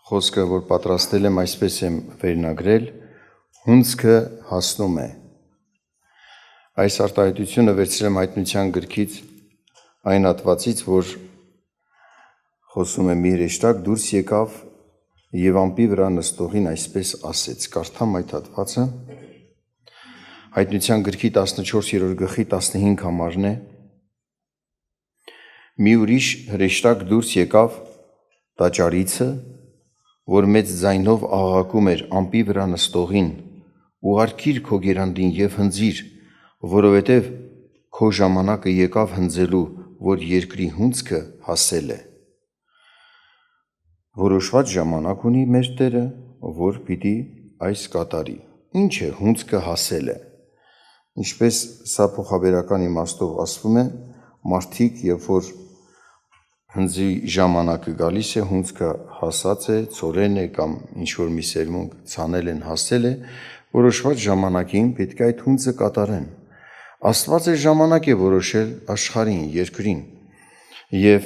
Խոսքը, որ պատրաստել եմ, այսպես եմ վերնագրել, հունձքը հասնում է։ Այս արտահայտությունը վերցրել եմ հայտնության գրքից այն հատվածից, որ խոսում է մի հրեշտակ դուրս եկավ եւ ամպի վրա նստողին այսպես ասեց։ Կարդամ այդ հատվածը։ Հայտնության գրքի 14-րդ գլխի 15 համարն է։ Մի ուրիշ հրեշտակ դուրս եկավ տաճարիցը, որ մեծ ձայնով աղաղակում էր ամպի վրա նստողին. ուղարկիր քո գերանդին եւ հնձիր, որովհետեւ քո ժամանակը եկավ հնձելու, որ երկրի հունձքը հասել է։ Որոշված ժամանակ ունի մեր Տերը, որ պիտի այս կատարի։ Ինչ է հունձքը հասել է։ Ինչպես սա փոխաբերական իմաստով ասվում է, մարդիկ, երբ որ հնձի ժամանակը գալիս է, հունձքը հասած է, ծորեն է կամ ինչ-որ մի սերմունք ցանել են, հասել է, որոշված ժամանակին պետք է այդ հունձը կատարեն։ Աստված է ժամանակ է որոշել աշխարհին, երկրին։ Եվ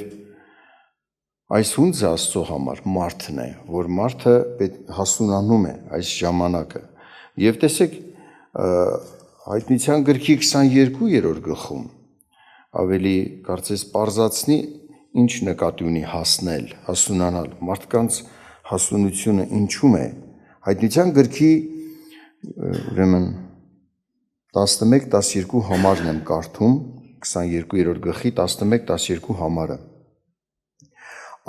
այս հունձը Աստծո համար մարդն է, որ մարդը հասունանում է այս ժամանակը։ Եվ տեսեք, հայտնության գրքի 22-րդ գլխում ավելի կարծես պարզացնի ինչ նկատի ունի հասնել, հասունանալ, մարդկանց հասունությունը ինչում է։ Հայտնության գրքի ուրեմն 11-12 համարն եմ կարդում, 22-րդ գլխի 11-12 համարը։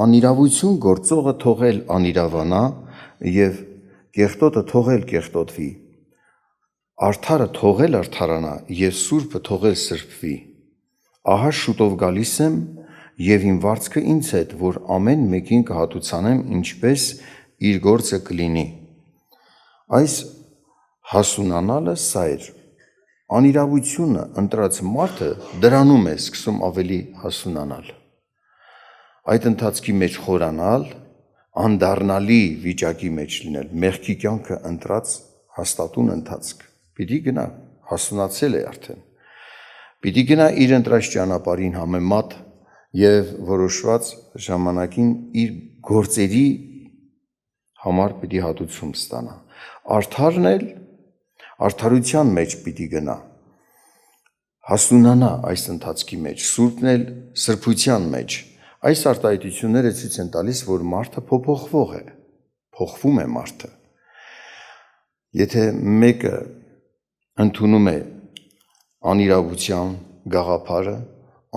Անիրավություն գործողը թողել անիրավանա եւ կեղտոտը թողել կեղտոտվի։ Արդարը թողել արդարանա եւ սուրբը թողել սրբվի։ Ահա շուտով գալիս եմ եւ իմ վարձքը ինձ հետ, որ ամեն մեկին կհատուցանեմ ինչպես իր գործը կլինի։ Այս հասունանալը սա էր։ Անիրավությունը ընտրած մարդը դրանում է սկսում ավելի հասունանալ։ Այդ ընթացքի մեջ խորանալ, անդառնալի վիճակի մեջ լինել, մեղքի կյանքը ընտրած հաստատուն ընթացք։ Պիտի գնա, հասունացել է արդեն։ Պիտի գնա իր ընտրած ճանապարհին համեմատ եւ որոշված ժամանակին իր գործերի համար պիտի հատուցում ստանա։ Արդարն էլ արդարության մեջ պիտի գնա, հասունանա այս ընթացքի մեջ, սուրբն էլ սրբության մեջ։ Այս արտահայտությունները ցույց են տալիս, որ մարդը փոփոխվող է, փոխվում է մարդը։ Եթե մեկը ընդունում է անիրավության գաղափարը,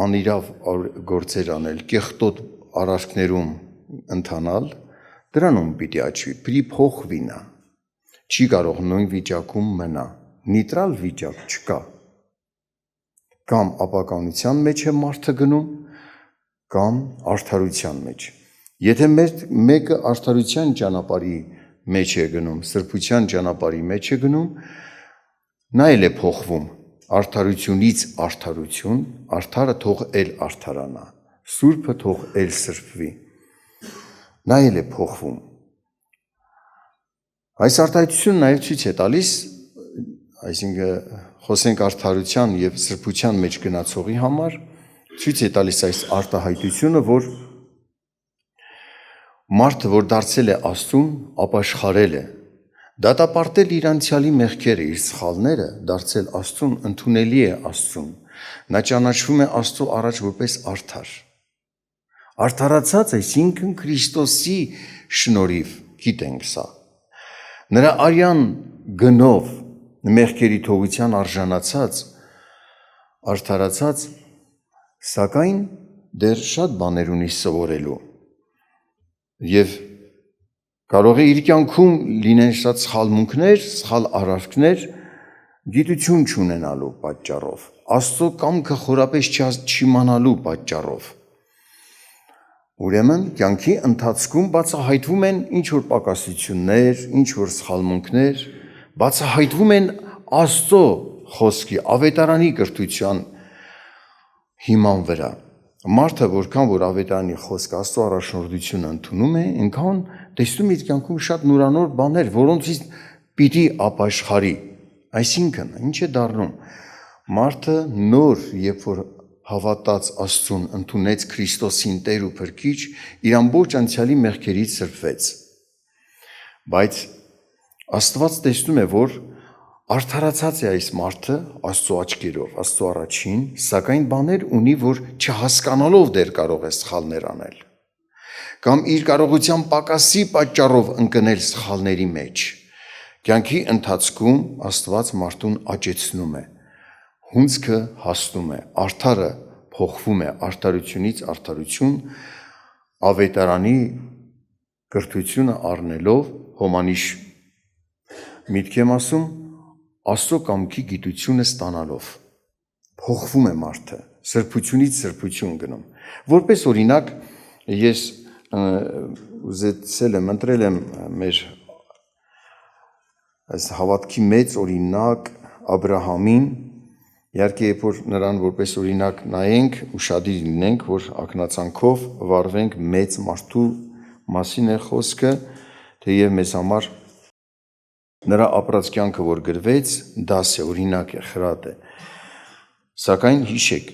անիրավ գործեր անել, կեղտոտ արարքներում ընթանալ, դրանում պիտի աճվի, պիտի փոխվի նա, չի կարող նույն վիճակում մնա, նիտրալ վիճակ չկա, կամ ապականության մեջ է մարդը գնում, կամ արդարության մեջ։ Եթե մեկը արդարության ճանապարհի մեջ է գնում, սրբության ճանապարհի մեջ է գնում, նա էլ է փոխվում, արդարությունից արդարություն, արդարը թող էլ արդարանա, սուրբը թող էլ սրբվի, նա էլ է փոխվում։ Այս արտահայտությունը նաև ցույց է տալիս, այսինքն խոսենք արդարության եւ սրբության մեջ գնացողի համար, ցույց է տալիս այս արտահայտությունը, որ մարդը, որ դարձել է Աստծուն, ապաշխարել է, դատապարտել իր անցյալի մեղքերը, իր սխալները, դարձել Աստծուն, ընդունելի է Աստծուն, նա ճանաչվում է Աստծո առաջ որպես արդար։ Արդարացած, այսինքն Քրիստոսի շնորհիվ, գիտենք սա։ Նրա արյան գնով մեղքերի թողության արժանացած, արդարացած, սակայն դեռ շատ բաներ ունի սովորելու եւ կարող է իր կյանքում լինեն շատ սխալմունքներ, սխալ արարքներ, գիտություն չունենալու պատճառով, Աստծո կամքը խորապես չիմանալու պատճառով։ Ուրեմն կյանքի ընթացքում բացահայտվում են ինչ-որ պակասություններ, ինչ-որ սխալմունքներ, բացահայտվում են Աստծո խոսքի, ավետարանի կրթության հիման վրա։ Մարդը որքան որ ավետարանի խոսքը Աստծո առաջնորդությունը ընդունում է, այնքան տեսնում իր կյանքում շատ նորանոր բաներ, որոնցից պիտի ապաշխարի։ Այսինքն, ինչ է դառնում։ Մարդը նոր, երբ որ հավատաց Աստծուն, ընդունեց Քրիստոսին Տեր ու Փրկիչ, իր ամբողջ անցյալի մեղքերից սրբվեց։ Բայց Աստված տեսնում է, որ արդարացած է այս մարդը Աստծո աչքերով, Աստծո առաջին, սակայն բաներ ունի, որ չհասկանալով դեռ կարող է սխալներ անել, կամ իր կարողության պակասի պատճառով ընկնել սխալների մեջ։ Կյանքի ընթացքում Աստված մարդուն աճեցնում է, հունձքը հասնում է, արդարը փոխվում է, արդարությունից արդարություն, ավետարանի կրթությունը առնելով, հոմանիշ միտք եմ ասում, Աստծո կամքի գիտությունը ստանալով, փոխվում է մարդը, սրբությունից սրբություն գնում։ Որպես օրինակ, ես ուզեցել եմ, ընտրել եմ մեր այս հավատքի մեծ օրինակ Աբրահամին, իհարկե երբ որ նրան որպես օրինակ նայենք, ուշադիր լինենք, որ ակնածանքով վարվենք մեծ մարդու մասին է խոսքը, թեև մեզ համար նրա ապրած կյանքը, որ գրվեց, դաս է, օրինակ է, խրատ է։ Սակայն հիշեք,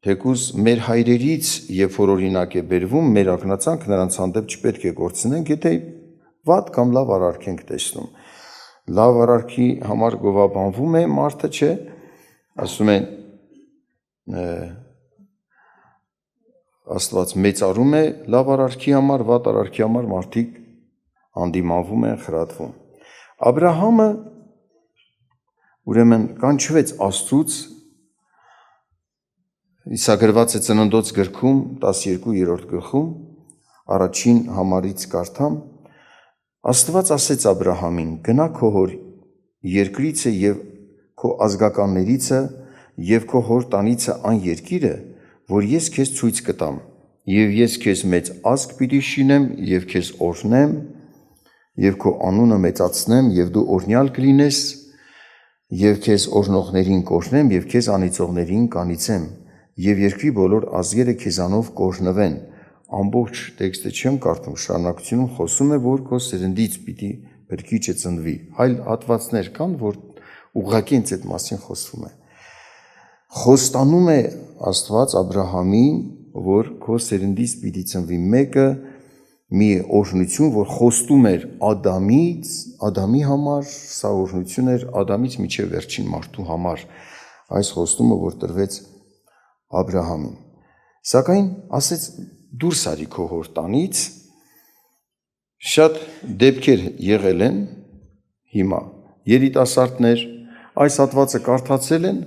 թեկուզ մեր հայրերից, երբ որ օրինակ է բերվում, մեր ակնածանք նրանց հանդեպ չպետք է կորցնենք, եթե վատ կամ լավ արարք ենք տեսնում։ Լավ արարքի համար գովաբանվում է մարդը, չէ, ասում են Աստված մեծարում է լավ արարքի համար, վատ արարքի համար մարդիկ հանդիմանվում են, խրատվում։ Աբրահամը ուրեմն կանչվեց Աստծուց, սա գրված է Ծննդոց գրքում 12-րդ գլխում, առաջին համարից կարդամ, Աստված ասեց Աբրահամին. գնա քո հոր երկրիցը և քո ազգականներիցը և քո հոր տանիցը այն երկիրը, որ ես քեզ ցույց կտամ, և ես քեզ մեծ ազգ պիտի շինեմ և քեզ օրհնեմ, և քո անունը մեծացնեմ, և դու օրհնյալ կլինես, և քեզ օրհնողներին կօրհնեմ, և քեզ անիծողներին կանիծեմ, և երկրի բոլոր ազգերը քեզանով կօրհնվեն։ Ամբողջ տեքստը չեմ կարդում, շարունակությունում խոսում է, որ քո սերնդից պիտի փրկիչը ծնվի։ Այլ հատվածներ կան, որ ուղղակի հենց այդ մասին խոսվում է։ Խոստանում է Աստված Աբրահամին, որ քո սերնդից պիտի ծնվի մեկը, մի օրհնություն, որ խոստում էր Ադամի համար, սա օրհնություն էր Ադամից մինչև վերջին մարդու համար, այս խոստումը, որ տրվեց Աբրահամին։ Սակայն ասեց դուրս արի քո հոր տանից, շատ դեպքեր եղել են հիմա, երիտասարդներ այս հատվածը կարդացել են,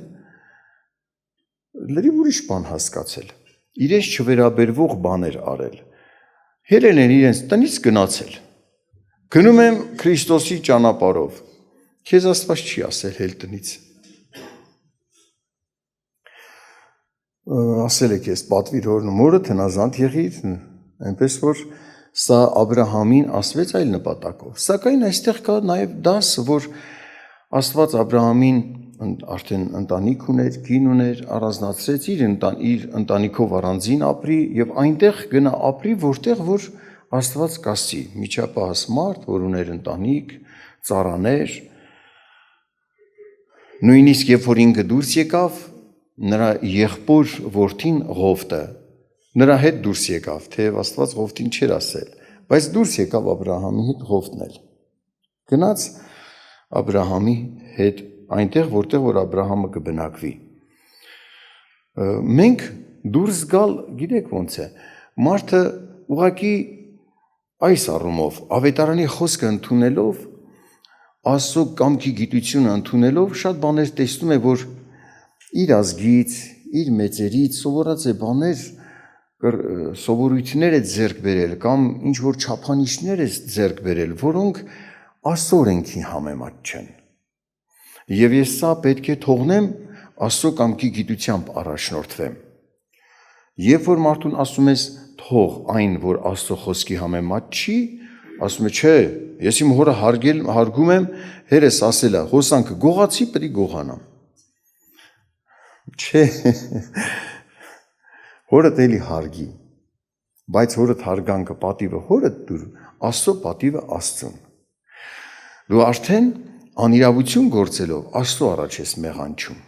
լրիվ ուրիշ բան հասկացել, իրենց չվերաբերվող բաներ արել, հելել են իրենց տնից գնացել, գնում եմ Քրիստոսի ճանապարհով, քեզ Աստված չի ասել հել տնից, ասել է քեզ պատվիր հորն ու մորը, հնազանդ եղիր, այնպես որ սա Աբրահամին ասվեց այլ նպատակով, սակայն այստեղ կա նաև դաս, որ Աստված Աբրահամին արդեն ընտանիք ուներ, կին ուներ, առանձնացրեց իր ընտանիքով առանձին ապրի և այնտեղ գնա ապրի, որտեղ որ Աստված կասի, միջապահս մարդ, որ ուներ ընտանիք, ծառաներ, նույնիսկ երբ որ ինքը դուրս եկավ, նրա եղբոր որդին Ղովտը նրա հետ դուրս եկավ, թեև Աստված Ղովտին չէր ասել, բայց դուրս եկավ Աբրահամի հետ Ղովտն էլ։ Գնաց Աբրահամի հետ այնտեղ, որտեղ որ Աբրահամը կբնակվի։ Մենք դուրս գալ, գիտեք ոնց է, մարդը ուղղակի այս առումով ավետարանի խոսքը ընդունելով, Աստծո կամքի գիտությունը ընդունելով, շատ բաներ տեսնում է, որ իր ազգից, իր մեծերից սովորած է բաներ, սովորույթներ է ձեռք բերել կամ ինչ որ չափանիշներ է ձեռք բերել, որոնք Աստծո օրենքի համեմատ չեն։ Եվ ես սա պետք է թողնեմ Աստծո կամքի գիտությամբ առաջնորդվեմ։ Երբ որ մարդուն ասում ես թող այն, որ Աստծո խոսքի համեմատ չի, ասում է չէ, ես իմ հորը հարգում եմ, հերս ասել է, հոսանքը գողացի, պետք է գողանամ։ Չէ, հորդ էլի հարգի, բայց հորդ հարգանքը պատիվը հորդ դուր, Աստծո պատիվը Աստծուն։ Դու արդեն անիրավություն գործելով Աստծո առաջ ես մեղանչում։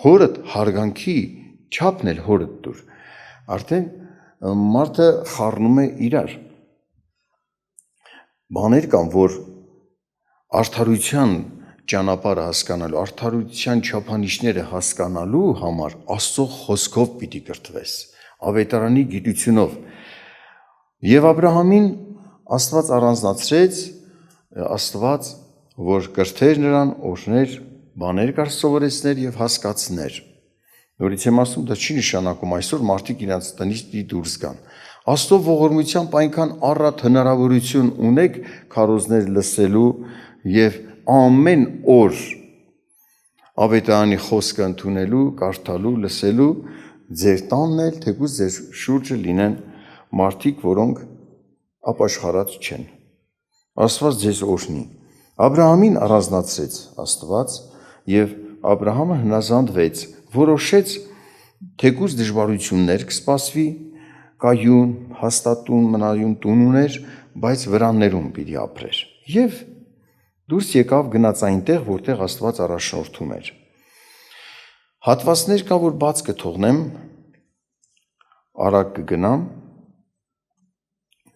Հորդ հարգանքի չափն էլ հորդ դուր, արդեն մարդը խառնում է իրար։ բաներ կան, որ արդարության ճանապարհը հասկանալու, արդարության չափանիշները հասկանալու համար Աստծո խոսքով պիտի կրթվես, ավետարանի գիտությունով։ Եվ Աբրահամին Աստված առանձնացրեց, Աստված, որ կրթեր նրան, օրհներ, բաներ կար սովորեցներ եւ հասկացներ։ Նորից եմ ասում, դա չի նշանակում այսօր մարդիկ իրենց տնից դուրս գան։ Աստծո ողորմությամբ այնքան առատ հնարավորություն ունեք քարոզներ լսելու եւ ամեն օր ավետարանի խոսքը ընդունելու, կարդալու, լսելու, ձեր տանն էլ, թեկուզ ձեր շուրջը լինեն մարդիկ, որոնք ապաշխարած չեն։ Աստված ձեզ օրհնի։ Աբրահամին առանձնացրեց Աստված եւ Աբրահամը հնազանդվեց, որոշեց թեկուզ դժվարություններ կսպասվի, կայուն, հաստատուն, մնայուն տուն ուներ, բայց վրաններում պիտի ապրեր։ Եվ դուրս եկավ գնաց այնտեղ, որտեղ Աստված առաջնորդում էր։ Հատվածներ կա, որ բաց կթողնեմ, արագ կգնամ,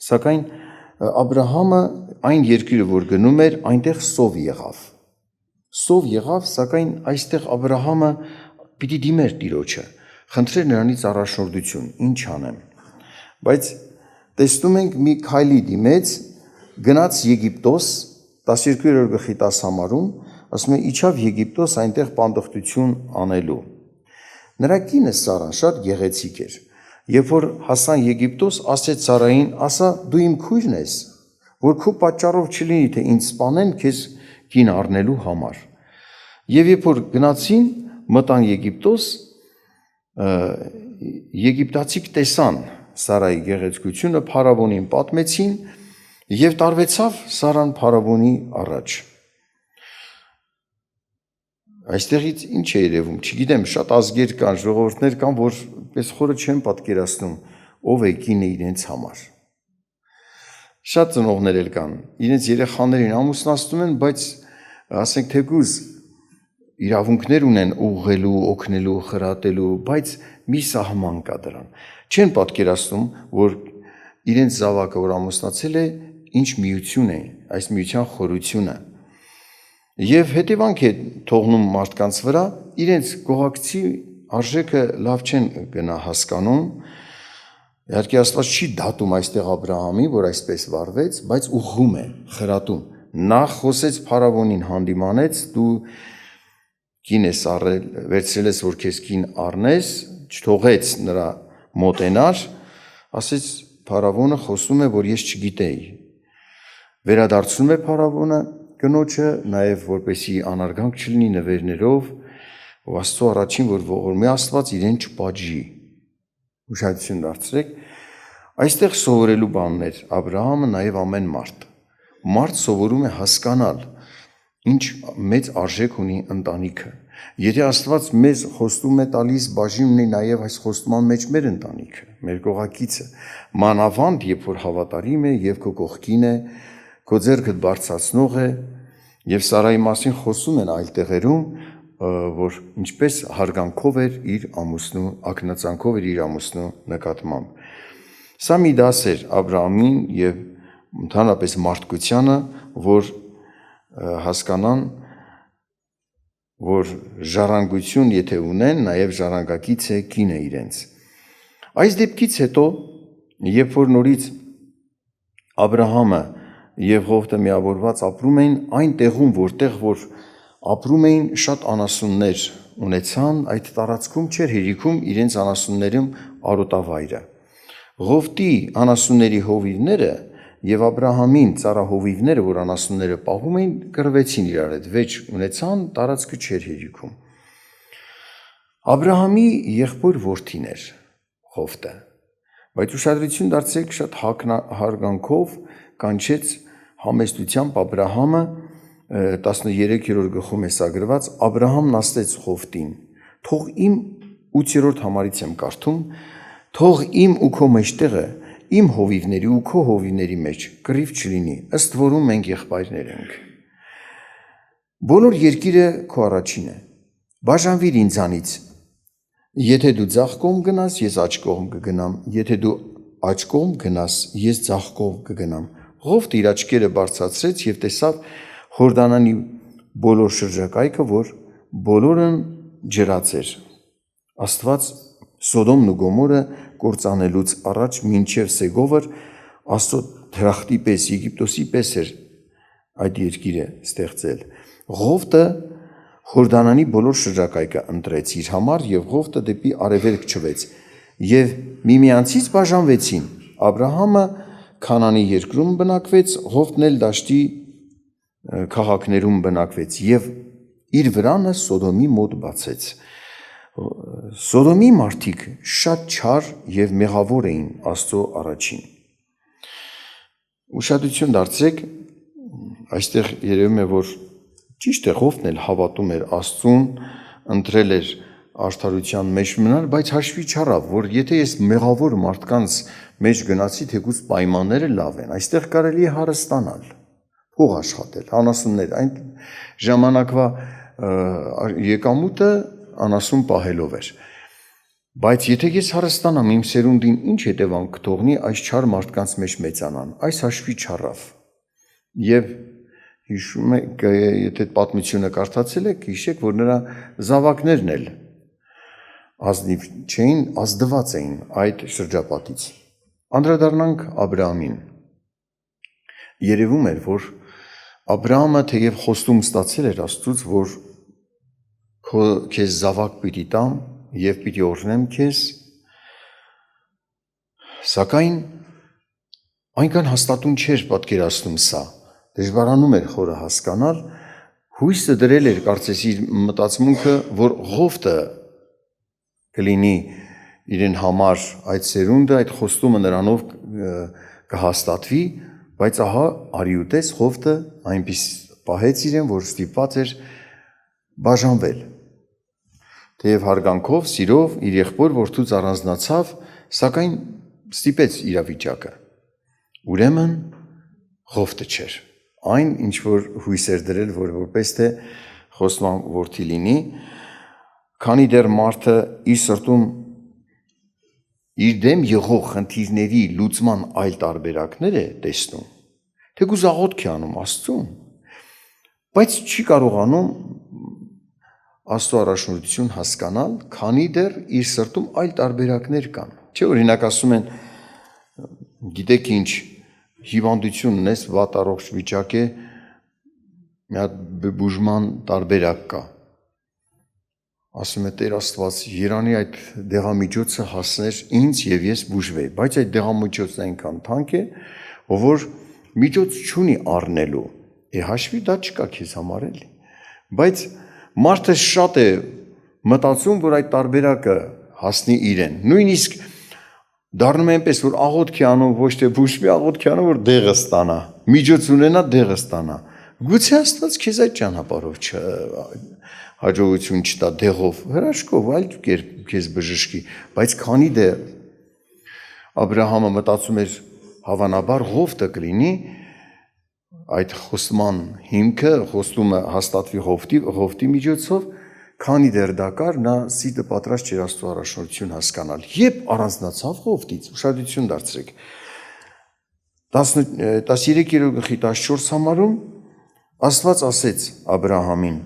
սակայն Աբրահամը այն երկիրը, որ գնում էր, այնտեղ սով եղավ։ Սով եղավ, սակայն այստեղ Աբրահամը պիտի դիմեր Տիրոջը, խնդրեր նրանից առաջնորդություն, ինչ անեմ։ Բայց տեսնում ենք մի քայլի դիմեց, գնաց Եգիպտոս, 12-րդ գլխի 10 համարում, ասում է իջավ Եգիպտոս այնտեղ պանդխտություն անելու։ Նրա կինը Սարան շատ գեղեցիկ էր։ Երբ որ հասան Եգիպտոս, ասեց Սարային, ասա դու իմ քույրն ես, որ քո պատճառով չլինի թե ինձ սպանեն քեզ կին առնելու համար։ Եվ երբ որ գնացին, մտան Եգիպտոս, եգիպտացիք տեսան Սարայի գեղեցկությունը, փարավոնին պատմեցին եւ տարվեցավ Սարան փարավոնի առաջ։ Այստեղից ինչ է երևում, չգիտեմ, շատ ազգեր կան, ժողովուրդներ կան, որ պես խորը չեն պատկերացնում ով է կինը իրենց համար։ Շատ ծնողներ էլ կան, իրենց երեխաներին ամուսնացնում են, բայց ասենք թեկուզ իրավունքներ ունեն ուղղելու, օգնելու, խրատելու, բայց մի սահման կա դրան։ Չեն պատկերացնում, որ իրենց զավակը, որ ամուսնացել է, ինչ միություն է, այս միության խորությունը։ Եվ հետևանք է թողնում մարդկանց վրա, իրենց գողակցի արժեքը լավ չեն գնա հասկանում։ Իհարկե Աստված չի դատում այստեղ Աբրահամին, որ այսպես վարվեց, բայց ուղղում է, խրատում։ Նախ խոսեց փարավոնին հանդիմանեց, դու կին ես առել, վերցրել ես, որ քեզ կին առնես, չթողեց նրա մոտենար, ասեց փարավոնը խոսում է, որ ես չգիտեի։ Վերադարձնում է փարավոնը կնոջը, նաև որպեսի անարգանք չլինի նվերներով, ու Աստծո առաջին, որ ողորմի Աստված իրեն չպատժի։ Ուշադրություն դարձրեք, այստեղ սովորելու բաններ, Աբրահամը նաև ամեն մարդ սովորում է հասկանալ, ինչ մեծ արժեք ունի ընտանիքը։ Եթե Աստված մեզ խոստում է տալիս, բաժին ունի նաև այս խոստման մեջ մեր ընտանիքը, մեր կողակիցը, մանավանդ, երբ որ հավատարիմ է եւ քո կողքին է, քո ձեռքդ բարձրացնող է, եւ Սարայի մասին խոսում են այլ տեղերում, որ ինչպես հարգանքով էր իր ամուսնու, ակնածանքով էր իր ամուսնու նկատմամբ։ Սա մի դաս էր Աբրահամին եւ ընդհանրապես մարդկությանը, որ հասկանան, որ ժառանգություն եթե ունեն, նաև ժառանգակից է կինը իրենց։ Այս դեպքից հետո, երբ որ նորից Աբրահամը եւ Ղովտը միավորված ապրում էին այն տեղում, որտեղ որ ապրում էին, շատ անասուններ ունեցան, այդ տարածքում չէր հերիքում իրենց անասուններում արոտավայրը։ Ղովտի անասունների հովիվները եւ Աբրահամին ծառահովիվները, որ անասունները պահում էին, կռվեցին իրար հետ, վեճ ունեցան, տարածքը չէր հերիքում։ Աբրահամի եղբոր որդին էր Ղովտը, բայց ուշադրություն դարձրեք, շատ հարգանքով կանչեց համեստությամբ Աբրահամը 13-րդ գլխում է սա գրված, Աբրահամն ասեց Ղովտին, թող իմ 8-րդ համարից եմ կարդում, թող իմ ու քո մեջտեղը իմ հովիվների ու քո հովիվների մեջ կռիվ չլինի, ըստ որում մենք եղբայրներ ենք։ Բոլոր երկիրը քո առաջին է։ Բաժանվիր ինձանից։ Եթե դու ձախ կողմ գնաս, ես աջ կողմ կգնամ, եթե դու աջ կողմ գնաս, ես ձախ կողմ կգնամ։ Ղովտը իր աչքերը բարձրացրեց եւ տեսավ Հորդանանի բոլոր շրջակայքը, որ բոլորն ջրած էր։ Աստված Սոդոմն ու Գոմորը կործանելուց առաջ մինչև Սեգովր Աստծո դրախտի պես, Եգիպտոսի պես էր այդ երկիրը ստեղծել։ Ղովտը Հորդանանի բոլոր շրջակայքը ընտրեց իր համար եւ Ղովտը դեպի արևելք չվեց եւ միմյանցից բաժանվեցին։ Աբրահամը Քանանի երկրում բնակվեց, Ղովտն էլ դաշտի քաղաքներում բնակվեց եւ իր վրանը Սոդոմի մոտ բացեց։ Սոդոմի մարդիկ շատ չար եւ մեղավոր էին Աստծո առաջին։ Ուշադրություն դարձրեք, այստեղ երևում է, որ ճիշտ է, Ղովտն էլ հավատում էր Աստծուն, ընտրել էր արդարության մեջ մնալ, բայց հաշվի չառավ, որ եթե ես մեղավոր մարդկանց մեջ գնացի, թեկուզ պայմանները լավ են, այստեղ կարելի է հարստանալ, փող աշխատել, անասուններ, այն ժամանակվա եկամուտը անասուն պահելով էր։ Բայց եթե ես հարստանամ, իմ սերունդին ինչ հետևանք կթողնի այս չար մարդկանց մեջ մեծանան, այս հաշվի չառավ։ Եվ հիշում եք, եթե պատմությունը կարդացել եք, հիշեք, որ նրա զավակներն էլ ազնիվ չէին, ազդված էին այդ շրջապատից։ Անդրադառնանք Աբրահամին։ Երևում էր, որ Աբրահամը թեև խոստում ստացել էր Աստծուց, որ քեզ զավակ պիտի տամ եւ պիտի օրհնեմ քեզ, սակայն այնքան հաստատուն չէր պատկերացնում սա, դժվարանում էր խորը հասկանալ, հույսը դրել էր կարծես իր մտածմունքը, որ Ղովտը կլինի իրեն համար այդ սերունդը, այդ խոստումը նրանով կհաստատվի, բայց ահա արիուտես Ղովտը այնպես պահեց իրեն, որ ստիպված էր բաժանվել։ Թեև հարգանքով, սիրով իր եղբոր որդուց առանձնացավ, սակայն ստիպեց իրավիճակը։ Ուրեմն Ղովտը չէր։ Այն, ինչ որ հույս էր դրել, որ որպես թե խոստման որդի լինի, քանի դեռ մարդը իր սրտում իր դեմ եղող խնդիրների լուծման այլ տարբերակներ է տեսնում, թեկուզ աղոթք է անում Աստծուն, բայց չի կարողանում Աստծո առաջնորդություն հասկանալ, քանի դեռ իր սրտում այլ տարբերակներ կան։ Չէ՞ օրինակ ասում են, գիտեք ինչ, հիվանդություն ունես, վատ առողջ վիճակ է, մի հատ բուժման տարբերակ կա։ Ասում է Տեր Աստված, երանի այդ դեղամիջոցը հասներ ինձ եւ ես բուժվեի, բայց այդ դեղամիջոցն այնքան թանկ է, որ միջոց չունի առնելու։ Հաշվի դա չկա քեզ համար էլի։ Բայց մարդը շատ է մտածում, որ այդ տարբերակը հասնի իրեն։ Նույնիսկ դառնում է այնպես, որ աղոթք է անում, ոչ թե բուժվի, աղոթք է անում, որ դեղը ստանա, միջոց ունենա դեղը ստանա։ Գուցե Աստված քեզ այդ ճանապարհով հաջողություն չտա դեղով, հրաշքով, այլ կերպ քեզ բժշկի, բայց քանի դեռ Աբրահամը մտածում էր հավանաբար Ղովտը կլինի այդ խոստման հիմքը, խոստումը հաստատվի Ղովտի միջոցով, քանի դեռ դա կար, նա սիրտը պատրաստ չէր Աստծո առաջնորդություն հասկանալ։ Երբ առանձնացավ Ղովտից, ուշադրություն դարձրեք, 13-14 համարում Աստված ասեց Աբրահամին.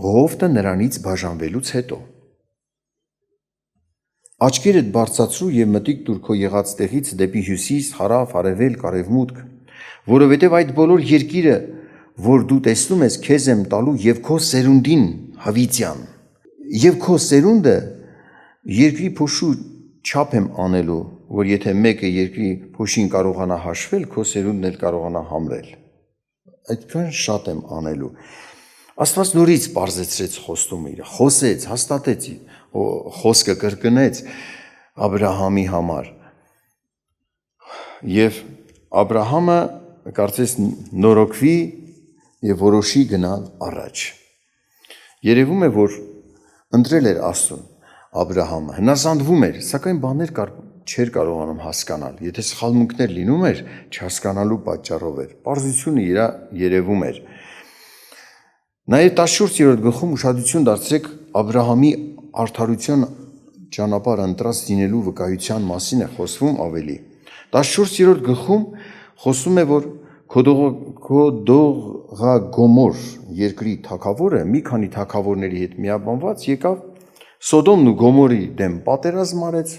Ղովտը նրանից բաժանվելուց հետո աչքերդ բարձրացրու եւ մտիկ տուր քո եղած տեղից դեպի հյուսիս, հարավ, արևելք, արևմուտք, որովհետեւ այդ բոլոր երկիրը, որ դու տեսնում ես, քեզ եմ տալու եւ քո սերունդին հավիտյան, եւ քո սերունդը երկրի փոշու չափ եմ անելու, որ եթե մեկը երկրի փոշին կարողանա հաշվել, քո սերունդն էլ կարողանա համրել։ Այդքան շատ եմ անելու։ Աստված նորից բարձեցրեց խոստումը իր, խոսեց, հաստատեց, խոսքը կրկնեց Աբրահամի համար։ Եվ Աբրահամը կարծես նորոգվի եւ որոշի գնալ առաջ։ Երևում է, որ ընտրել էր Աստծուն Աբրահամը, հնազանդվում էր, սակայն բաներ չէր կարողանում հասկանալ։ Եթե սխալմունքներ լինում էր, չհասկանալու պատճառով էր։ Պարզությունը իր երևում էր։ Նաև 14-րդ գլխում ուշադրություն դարձրեք Աբրահամի արդարության ճանապարհ ընտրած լինելու վկայության մասին է խոսվում ավելի։ 14-րդ գլխում խոսում է, որ Քոդողագոմոր երկրի թագավորը մի քանի թագավորների հետ միաբանված եկավ Սոդոմն ու Գոմորի դեմ պատերազմ արեց,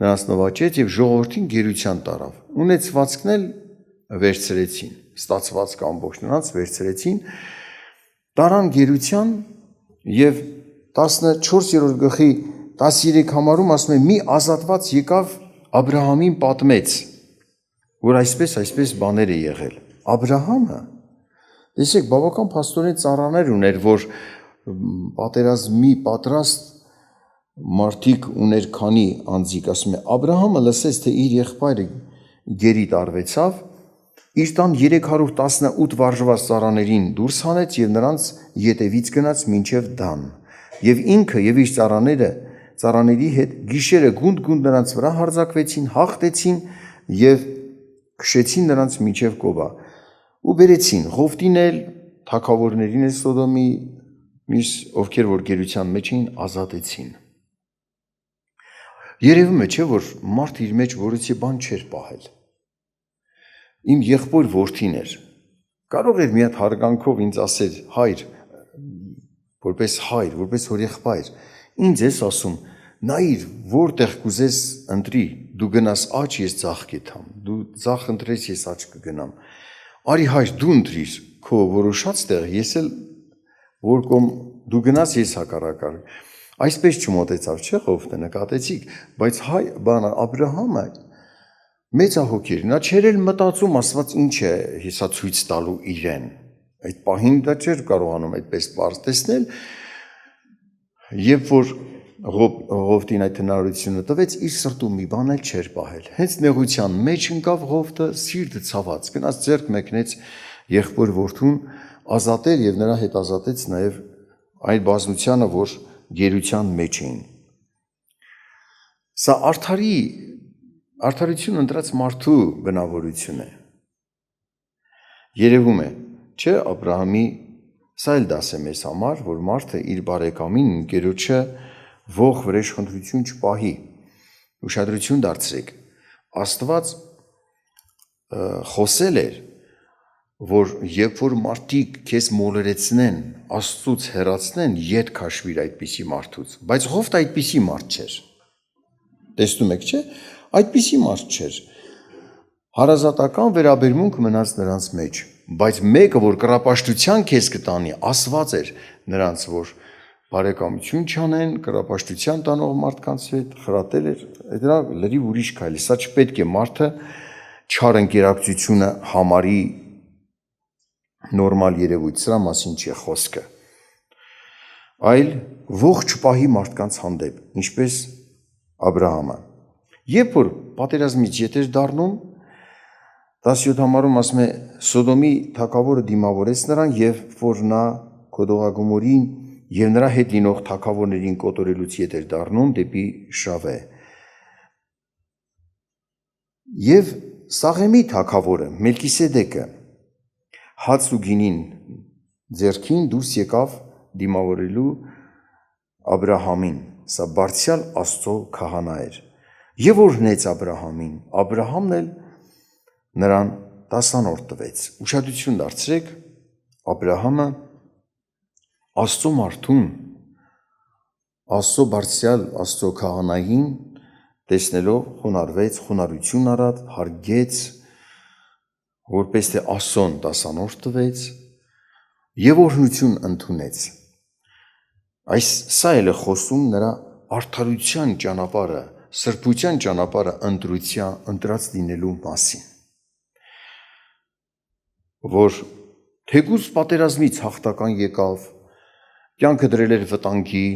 նրանց նվաճեց եւ ժողովրդին գերության տարավ։ Ունեցվածքն էլ վերցրեցին, ստացվածք ամբողջ նրանց վերցրեցին, տարան գերության եւ 14-րդ գլխի 13 համարում ասում է մի ազատված եկավ Աբրահամին պատմեց, որ այսպես բաներ է եղել։ Աբրահամը, տեսեք, բավական փաստորեն ծառաներ ուներ, որ պատերազմի պատրաստ մարդիկ ուներ քանի անձիկ, ասում է, Աբրահամը լսեց, թե իր եղբայրը գերի տարվեցավ, իր տան 318 վարժված ծառաներին դուրս հանեց եւ նրանց ետևից գնաց մինչև Դան։ Եվ ինքը եւ իր ծառաների հետ գիշերը գունդ նրանց վրա հարձակվեցին, հաղթեցին եւ քշեցին նրանց մինչև Կոբա։ Ու բերեցին Ղովտին էլ, թագավորներին էլ Սոդոմի, մյուս ովքեր որ գերության մեջ էին, ազատեցին։ Երևում է, չէ, որ մարդ իր մեջ որոցի բան չէր պահել։ Իմ եղբոր որդին էր։ Կարող էր մի հատ հարգանքով ինձ ասել, հայր, որպես հորեղբայր, ինձ ես ասում, նայիր, որտեղ կուզես ընտրի, դու գնաս աճ, ես ձախ կեթամ, դու ձախ ընտրես, ես աճ կգնամ։ Արի հայր, դու ընտրիր քո որոշած տեղ, ես էլ որ կողմ դու գնաս, ես հակառակը։ Այսպես չմոտեցավ, չէ, Ղովտը, նկատեցիք, բայց Աբրահամը մեծահոգ էր, նա չէր էլ մտածում, ասված ինչ է հեսա ցույց տալու իրեն։ Այդ պահին դա չէր կարողանում այդպես բարձ տեսնել, երբ որ Ղովտին այդ հնարավորությունը տվեց, իր սրտում մի բան էլ չէր պահել։ Հենց նեղության մեջ ընկավ Ղովտը, սիրտը ցաված, գնաց ձեռք մեկնեց եղբոր որդուն ազատել եւ նրա հետ ազատեց նաեւ այն բազմությանը, որ գերության մեջ էին։ Սա արդարություն ընտրած մարդու բնավորություն է։ Երևում է, չէ, Աբրահամի սա էլ դաս է մեզ համար, որ մարդը իր բարեկամին ընկերոջը ող վրեժխնդրություն չպահի։ Ուշադրություն դարձրեք։ Աստված խոսել էր, որ երբ որ մարդիկ քեզ մոլորեցնեն, Աստծուց հեռացնեն, ետ քաշվիր այդպիսի մարդուց, բայց Ղովտը այդպիսի մարդ չէր։ Տեսնում եք, չէ՞, այդպիսի մարդ չէր։ Հարազատական վերաբերմունք մնաց նրանց մեջ, բայց մեկը, որ կռապաշտության քեզ կտանի, ասված էր նրանց, որ բարեկամություն չանեն, կռապաշտության տանող մարդկանց հետ խրատել էր, դրա լրիվ ուրիշ քայլ է, սա չպետք է մարդը չար ընկերակցությունը համարի նորմալ երևույթ, սրա մասին չի խոսքը, այլ ողջ պահի մարդկանց հանդեպ, ինչպես Աբրահամը։ Երբ որ պատերազմից ետ էր դառնում, 17 համարում ասում է Սոդոմի թագավորը դիմավորեց նրան եւ որ նա Քոդողագոմորին եւ նրա հետ լինող թագավորներին կոտորելուց ետ էր դառնում դեպի Շավե։ Եվ Սաղեմի թագավորը Մելքիսեդեկը հաց ու գինին ձեռքին դուրս եկավ դիմավորելու Աբրահամին, սա բարձյալ Աստծո քահանա էր։ Եվ օրհնեց Աբրահամին, Աբրահամն էլ նրան 10-րդ տվեց։ Ուշադրություն դարձրեք, Աբրահամը Աստծո մարդուն, Աստծո բարձյալ Աստծո քահանային տեսնելով խոնարհվեց, խոնարհություն արավ, հարգեց, որպես թե Աստծոն 10-րդ տվեց եւ օրհնություն ընդունեց։ Սա էլ է խոսում նրա արդարության ճանապարհը, սրբության ճանապարհը ընտրած լինելու մասին, որ թեկուզ պատերազմից հաղթական եկավ, կյանքը դրել էր վտանգի,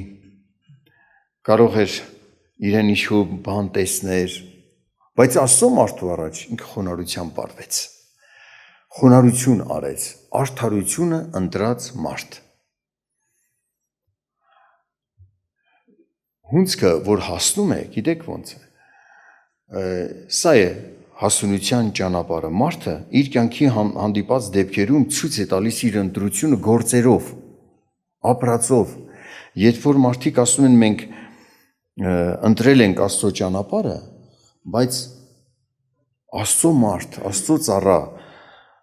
կարող էր իրեն ինչ-որ բան տեսներ, բայց Աստծո մարդու առաջ ինքը խոնարհությամբ վարվեց, խոնարհություն արեց, արդարությունը ընտրած մարդ։ Հունձքը, որ հասնում է, գիտեք ոնց է, սա է հասունության ճանապարհը, մարդը իր կյանքի հանդիպած դեպքերում ցույց է տալիս իր ընտրությունը գործերով, ապրածով, երբ որ մարդիկ ասում են մենք ընտրել ենք Աստծո ճանապարհը, բայց Աստծո մարդ, Աստծո ծառա,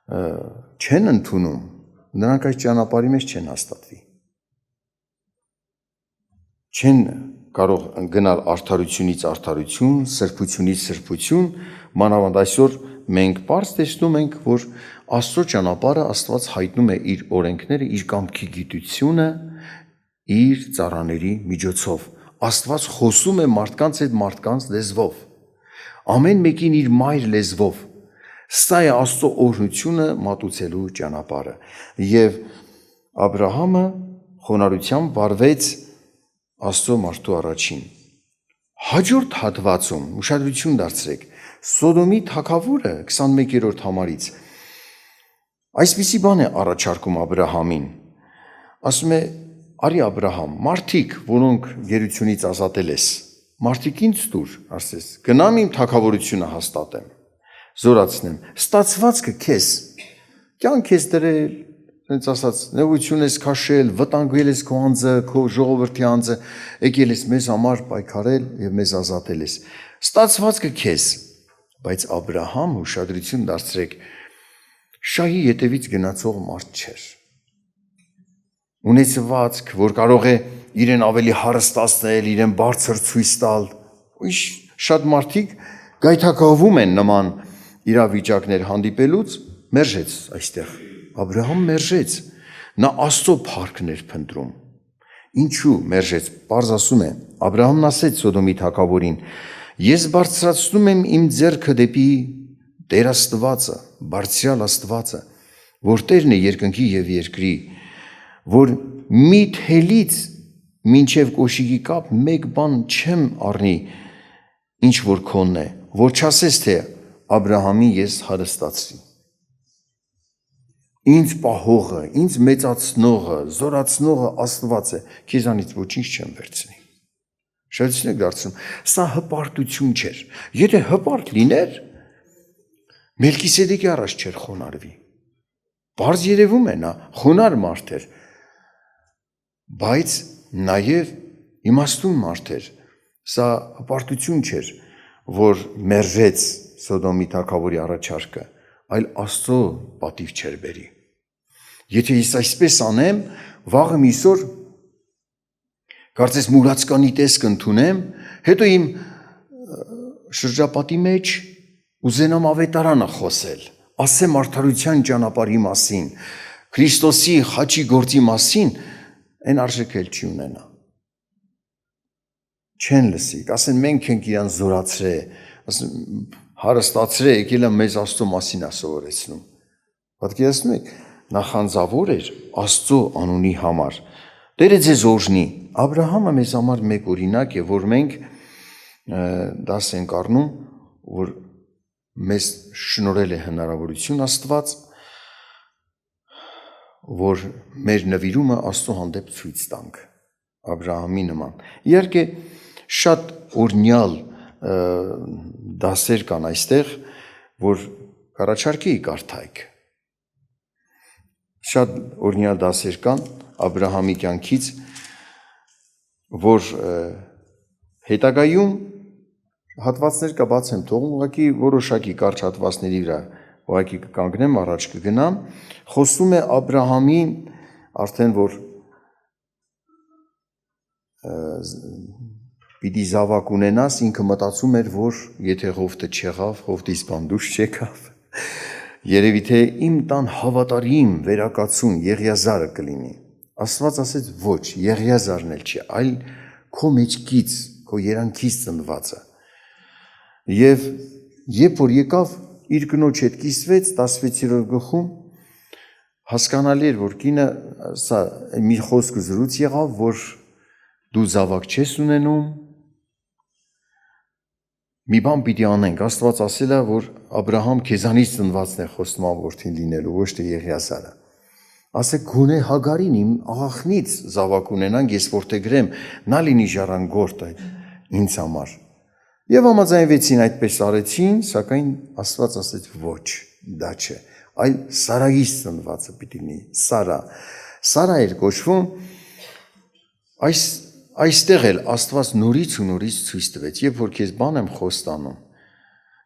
չեն ընդունում, նրանք այս ճանապարհի մեջ չեն հաստատվի։ Չեն կարող գնալ արդարությունից արդարություն, սրբությունից սրբություն, մանավանդ այսօր մենք պարզ տեսնում ենք, որ Աստծո ճանապարհը Աստված հայտնում է իր օրենքները, իր կամքի գիտությունը իր ծառաների միջոցով։ Աստված խոսում է մարդկանց հետ մարդկանց լեզվով, ամեն մեկին իր մայր լեզվով։ Սա է Աստծո օրհնությունը մատուցելու ճանապարհը։ Եվ Աբրահամը խոնարհությամբ վարվեց Աստծո մարդու առաջին։ Հաջորդ հատվածում ուշադրություն դարձրեք, Սոդոմի թագավորը 21-րդ համարից այսպիսի բան է առաջարկում Աբրահամին։ Ասում է. «Արի Աբրահամ, մարդիկ, որոնք գերությունից ազատել ես, մարդիկ ինձ տուր, ասես, գնամ իմ թագավորությունը հաստատեմ, զորացնեմ, ստացվածքը քեզ, կյանք ես դրել, այնց ասած, նեղություն ես քաշել, վտանգել ես քո անձը, քո ժողովրդի անձը, եկել ես մեզ համար պայքարել եւ մեզ ազատել ես, ստացվածքը քեզ»։ Բայց Աբրահամ, ուշադրություն դարձրեք, շահի ետևից գնացող մարդ չէր։ Ունեցվածք, որ կարող է իրեն ավելի հարստացնել, իրեն բարձր ցույց տալ։ Շատ մարդիկ գայթակղվում են նման իրավիճակներ հանդիպելուց, մերժեց այստեղ։ Աբրահամ մերժեց, նա Աստծո փառքն էր փնտրում։ Ինչու մերժեց, պարզ ասում է, Աբրահամն ասեց Սոդոմի թագավորին. «Ես բարձրացնում եմ իմ ձեռքը դեպի Տեր Աստվածը, բարձրյալ Աստվածը, որ Տերն է երկնքի եւ երկրի, որ մի թելից մինչև կոշիկի կապ մեկ բան չեմ առնի, ինչ որ քոնն է, որ չասես, թե Աբրահամին ես հարստացրի։ Ինձ պահողը, ինձ մեծացնողը, զորացնողը Աստված է, քեզանից ոչինչ չեմ վերցնի»։ Շատերն եք դարձնում, սա հպարտություն չէր։ Եթե հպարտ լիներ, Մելքիսեդեկի առաջ չէր խոնարհվի։ Բարձ երևում է նա խոնարհ մարդ էր, բայց նաև իմաստուն մարդ էր։ Սա հպարտություն չէր, որ մերժեց Սոդոմի թագավորի առաջարկը, այլ Աստծո պատիվ չէր բերի։ Եթե ես այսպես անեմ, վաղը միսօր կարծես մուրացկանի տեսք ընդունեմ, հետո իմ շրջապատի մեջ ուզենամ ավետարանը խոսել, ասեմ արդարության ճանապարհի մասին, Քրիստոսի խաչի գործի մասին, այն արժեք էլ չի ունենա։ Չեն լսի, ասեն մենք ենք իրան զորացրել, ասեն հարստացրել, եկել է մեզ Աստծո մասին ասովորեցնում։ Պատկերացնում եք, նախանձավոր էր Աստծո անունի համար։ Տերը ձեզ օրհնի։ Աբրահամը մեզ համար մեկ օրինակ է, որ մենք դաս ենք առնում, որ մեզ շնորհել է հնարավորություն Աստված, որ մեր նվիրումը Աստծո հանդեպ ցույց տանք Աբրահամի նման։ Իհարկե շատ օրհնյալ դասեր կան այստեղ, որ կառաջարկեի կարդայք։ Շատ օրհնյալ դասեր կան Աբրահամի կյանքից, որ հետագայում հատվածներ կա, բաց եմ թողում, ուղղակի որոշակի կարճ հատվածների վրա ուղղակի կկանգնեմ, առաջ կգնամ, խոսում է Աբրահամի արդեն, որ պիտի զավակ ունենաս, ինքը մտածում էր, որ եթե Ղովտը չեղավ, Ղովտից բան դուրս չեկավ, երևի թե իմ տան հավատարիմ վերակացուն Եղիազարը կլինի։ Աստված ասեց ոչ, Եղիազարն էլ չի, այլ քո մեջքից, քո երանքից ծնվածը։ Եվ երբ որ եկավ իր կնոջ հետ կիսվեց 16-րդ գլխում, հասկանալի էր, որ կինը սա մի խոսք զրույց եղավ, որ դու զավակ չես ունենում, մի բան պիտի անենք, Աստված ասել է, որ Աբրահամ քեզանից ծնվածն է խոստման որդին լինելու, ոչ թե Եղիազարը։ Ասեք գոնե Հագարին իմ աղախնից զավակ ունենանք, ես որդեգրեմ, նա լինի ժառանգորդ ինձ համար։ Եվ համաձայնվեցին, այդպես արեցին, սակայն Աստված ասեց ոչ, դա չէ, այլ Սարայից ծնվածը պիտի լինի, Սարա։ Սարա էր կոչվում, այստեղ էլ Աստված նորից ու նորից ցույց տվեց, երբ որ քեզ բան եմ խոստանում,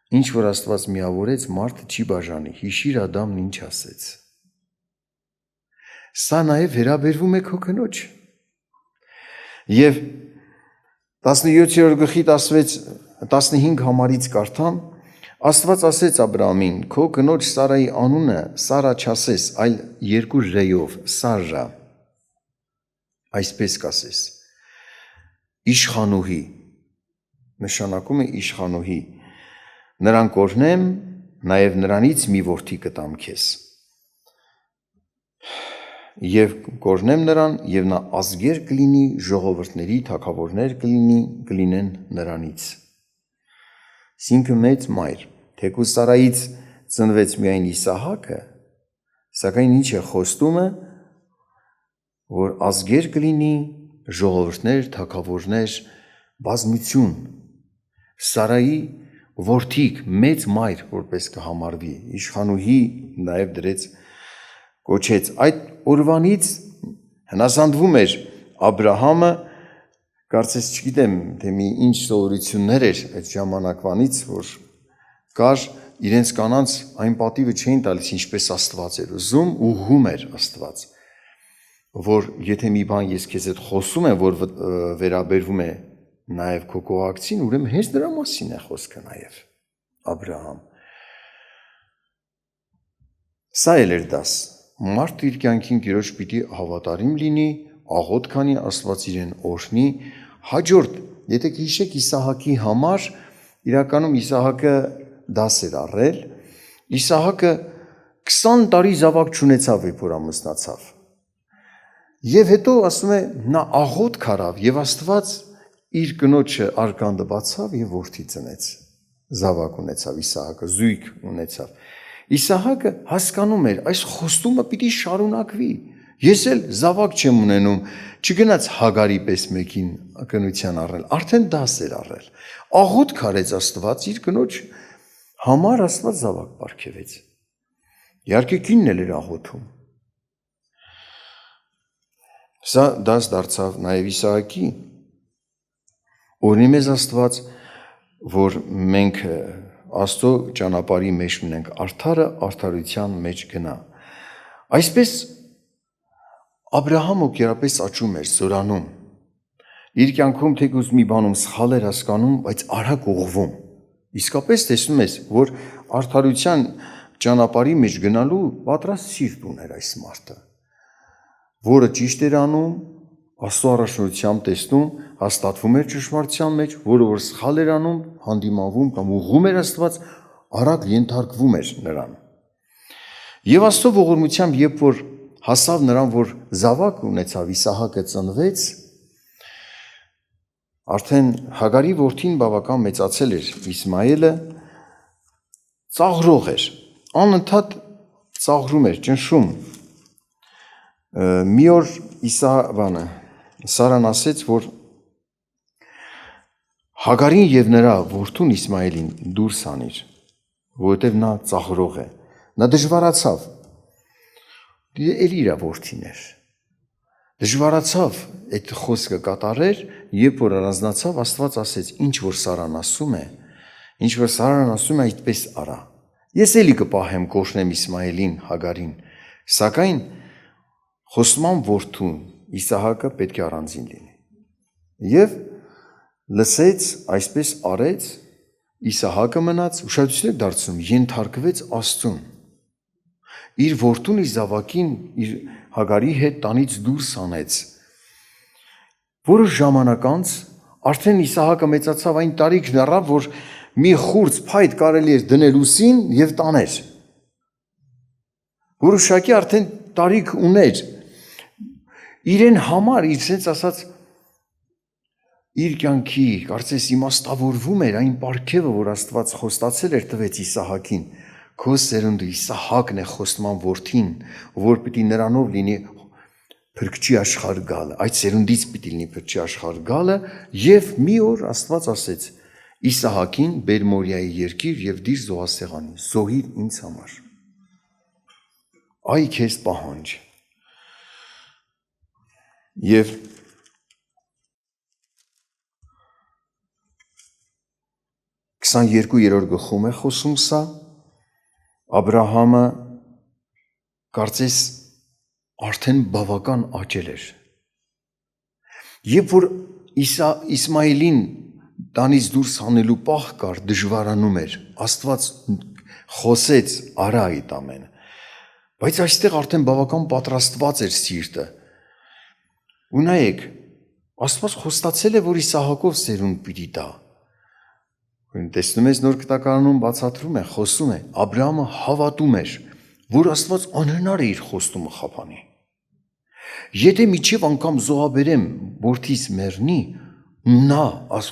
Ինչ որ Աստված միավորեց, մարդը չի բաժանի, հիշիր Ադամն ինչ ասեց։ Սա նաև վերաբերվում է քո կնոջ։ Եվ 17-րդ գլխի 15 համարից կարդամ, Աստված ասեց Աբրահամին, քո կնոջ Սարայի անունը Սարա չասես, այլ երկու ռեյով, Սարրա, այսպես կասես, իշխանուհի, նշանակում է իշխանուհի, նրան կօրհնեմ, նաև նրանից մի որդի կտամ քեզ։ Եվ կօրհնեմ նրան, և նա ազգեր կլինի, ժողովուրդների թագավորներ կլինեն նրանից։ Այսինքն մեծ մայր, թեկուզ Սարայից ծնվեց միայն Իսահակը, սակայն ինչ է խոստումը, որ ազգեր կլինի, ժողովուրդներ, թագավորներ, բազմություն, Սարայի որդիք, մեծ մայր, որպես կհամարվի, իշխանուհի նաև դրեց, կոչեց։ Այդ օրվանից հնազանդվում էր Աբրահամը, կարծես չգիտեմ, թե մի ինչ սովորություններ էր այդ ժամանակվանից, որ կար իրենց կանանց այն պատիվը չէին տալիս, ինչպես Աստված էր ուզում, ուղղում էր Աստված, որ եթե մի բան ես քեզ հետ խոսում եմ, որ վերաբերվում է նաև քո կողակցին, ուրեմն հենց դրա մասին է խոսքը նաև Աբրահամ։ Սա էլ էր դաս, մարդ իր կյանքին Տիրոջ պիտի հավատարիմ լինի, աղոտ քանի, Աստված իրեն օրհնի։ Հաջորդ, եթե կհիշեք Իսահակի համար, իրականում Իսահակը դաս էր առել, Իսահակը 20 տարի զավակ չունեցավ, երբ որ ամուսնացավ։ Եվ հետո ասում է, նա աղոտ քարավ, եւ Աստված իր կնոջը արկանդը բացավ եւ որդի ծնեց, զավակ ունեցավ Իսահակը, զույգ ունեցավ։ Իսահակը հասկանում էր, այս խոստումը պիտի շարունակվի, ես էլ զավակ չեմ ունենում, չգնաց Հագարի պես մեկին կնության առնել, արդեն դաս էր առել, աղոտ քարեց Աստված, իր կնոջ համար Աստված զավակ պարգևեց, իհարկե կինն էլ էր աղոթում։ Սա դաս դարձավ նաև Իսահակի, օրհնի մեզ Աստված, որ մենք Աստծո ճանապարհի մեջ մնենք, արդարը արդարության մեջ գնա։ Այսպես Աբրահամը կերապես աճում էր, զորանում։ Իր կյանքում թեկուզ մի բանում սխալ էր հասկանում, բայց արագ ուղղվում։ Իսկապես տեսնում ես, որ արդարության ճանապարհի մեջ գնալու պատրաստ սիրտ ուներ այս մարդը, որը ճիշտ էր անում, Աստծո առաջնորդությամբ տեսնում, հաստատվում էր ճշմարտության մեջ, որը որ սխալ էր անում, հանդիմանվում կամ ուղղում էր Աստված, արագ ենթարկվում էր նրան։ Եվ Աստծո ողորմությամբ, երբ որ հասավ նրան, որ զավակ ունեցավ, Իսահակը ծնվեց, արդեն Հագարի որդին բավական մեծացել էր, Իսմայելը ծաղրող էր, անընդհատ ծաղրում էր, ճնշում։ Մի օր Սարան ասեց, որ Հագարին և նրա որդուն Իսմայելին դուրս անիր, որովհետև նա ծաղրող է։ Նա դժվարացավ, էլ իր որդին էր, դժվարացավ այդ խոսքը կատարեր, երբ որ առանձնացավ, Աստված ասեց, ինչ որ Սարան ասում է, այդպես արա։ Ես էլի կպահեմ, կօրհնեմ Իսմայելին, Հագարին, սակայն խոստման որդուն Իսահակը պետք է առանձին լինի։ Եվ լսեց, այսպես արեց, Իսահակը մնաց, ուշադրություն եք դարձնում, ենթարկվեց Աստծուն։ Իր որդուն, իր զավակին, իր Հագարի հետ տանից դուրս անեց։ Որոշ ժամանակ անց արդեն Իսահակը մեծացավ, այն տարիքն առավ, որ մի խուրձ փայտ կարելի էր դնել ուսին եւ տաներ։ Որոշակի արդեն տարիք ուներ։ Իրեն համար, իր sense ասած, իր կյանքի, կարծես իմաստավորվում էր այն պարգևը, որ Աստված խոստացել էր տվեց Իսահակին, քո սերունդը Իսահակն է խոստման որդին, որ պիտի նրանով լինի փրկչի աշխարհ գալը, այդ սերունդից պիտի լինի փրկչի աշխարհ գալը, եւ մի օր Աստված ասեց Իսահակին բեր Մորիայի երկիր եւ դիր զոհասեղանի, զոհիր ինձ համար։ Այ քեզ պահանջ։ Եվ 22-րդ գլխում է խոսում սա, Աբրահամը կարծես արդեն բավական աճել էր։ Երբ որ Իսմայելին տանից դուրս հանելու պահ կար, դժվարանում էր, Աստված խոսեց, արա այդ ամենը, բայց այստեղ արդեն բավական պատրաստված էր սիրտը։ Ու նայեք, Աստված խոստացել է, որ Իսահակով սերունդ պիտի տա։ Տեսնում ես նոր գտակարանում բացատրում է, խոսում է, Աբրահամը հավատում էր, որ Աստված անհնար է իր խոստումը խափանի։ Եթե միջև անգամ զոհաբերեմ որդիս մեռնի, նա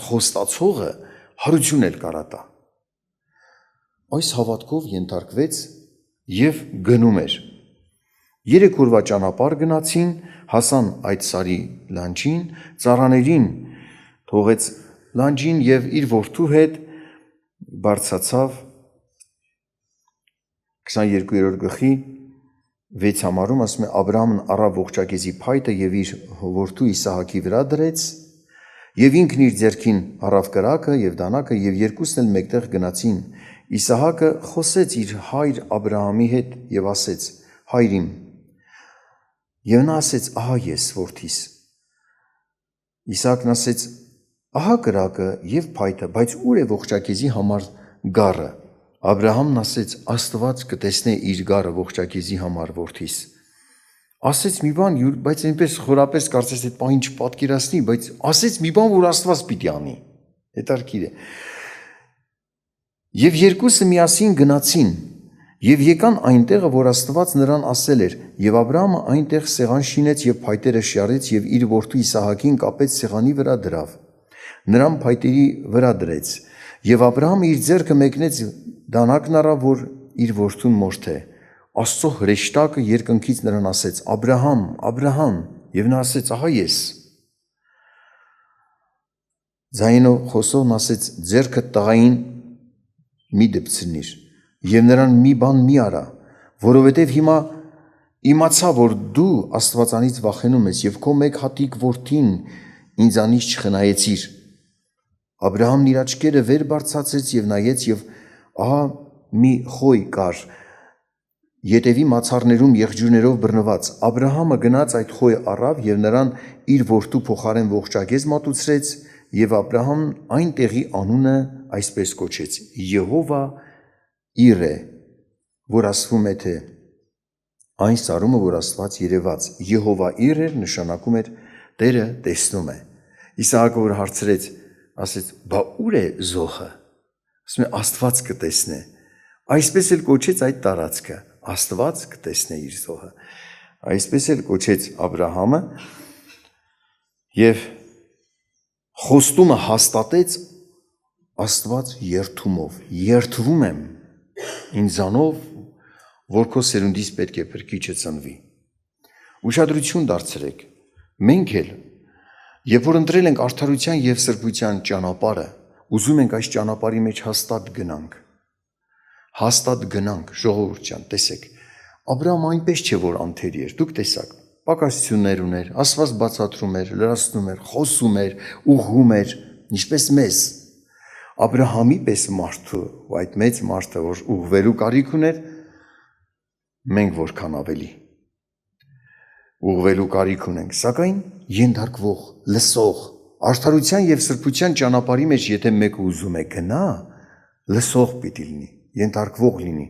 խոստացողը հարություն էլ կարա տա։ Այս հավատքով ենթարկվեց եւ գնում էր։ 3 օրվա ճանապարհ գնացին, հասան այդ սարի լանջին, ծառաներին թողեց լանջին եւ իր որդու հետ բարձացավ 22-րդ գլխի 6 համարում ասում է Աբրահամն առավ ողջակեզի փայտը եւ իր որդու Իսահակի վրա դրեց եւ ինքն իր ձեռքին առավ կրակը եւ դանակը եւ երկուսն էլ մեկտեղ գնացին։ Իսահակը խոսեց իր հայր Աբրահամի հետ եւ ասեց. հայր իմ։ Եվ նա ասեց. ահա ես որդիս։ Իսահակն ասեց. ահա կրակը եւ փայտը, բայց ուր է ողջակեզի համար գառը։ Աբրահամն ասեց. Աստված կտեսնե իր գառը ողջակեզի համար որդիս։ Ասեց մի բան, բայց այնպես խորապես կարծես այդ պահին չպատկերացնի, բայց ասեց մի բան, որ Աստված պիտի անի։ Հետարքիր է։ Եվ երկուսը միասին գնացին եւ եկան այնտեղը, որ Աստված նրան ասել էր, եւ Աբրահամը այնտեղ սեղան շինեց եւ փայտերը շիարեց եւ իր որդու Իսահակին կապեց սեղանի վրա դրավ։ Նրան փայտերի վրա դրեց եւ Աբրահամը իր ձեռքը մեկնեց դանակն առավ, որ իր որդուն մորթե։ Աստծո հրեշտակը երկնքից նրան ասեց. Աբրահամ, Աբրահամ, եւ նա ասեց. ահա ես։ Ձայնով խոսողն ասեց. ձեռքը տղային մի դպցնիր եւ նրան մի բան մի արա, որովհետեւ հիմա իմացա, որ դու Աստվածանից վախենում ես եւ քո մեկ հատիկ որդին ինձանից չխնայեցիր։ Աբրահամն իր աչքերը վեր բարձրացրեց եւ նայեց եւ ահա մի խոյ կար ետևի մացառներում եղջյուրներով բռնված։ Աբրահամը գնաց այդ խոյը առավ եւ նրան իր որդու փոխարեն ողջակեզ մատուցրեց եւ Աբրահամն այն տեղի անունը այսպես կոչեց. Եհովա Իրե, որ ասվում է թե այն սարումը, որ Աստված երևաց։ Եհովա Իրե նշանակում էր Տերը տեսնում է։ Իսահակը որ հարցրեց, ասեց. բա ուր է զոհը։ Ասում է Աստված կտեսնե։ Այսպես էլ կոչեց այդ տարածքը, Աստված կտեսնե իր զոհը։ Այսպես էլ կոչեց Աբրահամը եւ խոստումը հաստատեց Աստված երթումով։ Երթվում եմ ինձանով, որ քո սերունդից պետք է փրկիչը ծնվի։ Ուշադրություն դարձրեք։ Մենք էլ երբ որ ընտրել ենք արդարության եւ սրբության ճանապարհը, ուզում ենք այս ճանապարհի մեջ հաստատ գնանք, ժողովուրդ ջան, տեսեք։ Աբրահամը այնպես չէ, որ անթերի էր, դուք տեսաք, պակասություններ ուներ, Աստված բացատրում էր, լրացնում էր, խոսում էր, ուղղում էր, ինչպես մեզ։ Աբրահամի պես մարդու, այդ մեծ մարդը, որ ուղղվելու կարիք ուներ, մենք որքան ավելի ուղղվելու կարիք ունենք, սակայն ենթարկվող, լսող, արդարության եւ սրբության ճանապարհի մեջ եթե մեկը ուզում է գնա, լսող պիտի լինի, ենթարկվող լինի։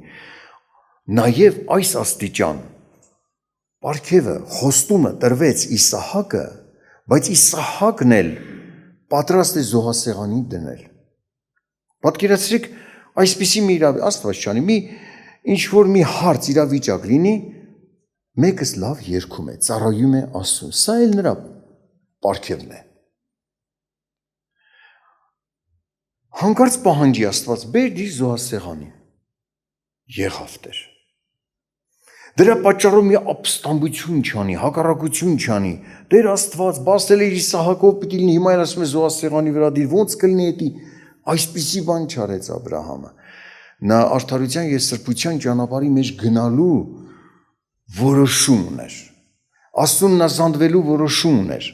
Նաեւ այս աստիճան պարգևը, խոստումը տրվեց Իսահակը, բայց Իսահակն էլ պատրաստ է զոհասեղանին դնել։ Պատկերացրեք, այսպիսի մի Աստված չանի, ինչ որ մի հարց իրավիճակ լինի, մեկս լավ երգում է, ծառայում է Աստծուն, սա էլ նրա պարգևն է։ Հանկարծ պահանջի Աստված, բեր իր զոհասեղանին։ Եղավ Տեր։ Դրա պատճառով մի ապստամբություն չանի, հակառակություն չանի։ Տեր Աստված բացել է իր Իսահակով պիտի լինի, հիմա ասում է զոհասեղանի վրա դիր, ոնց կլինի էդի։ Այսպիսի բան չարեց Աբրահամը։ Նա արդարության եւ սրբության ճանապարհի մեջ գնալու որոշում ուներ։ Աստծուն նազանդվելու որոշում ուներ։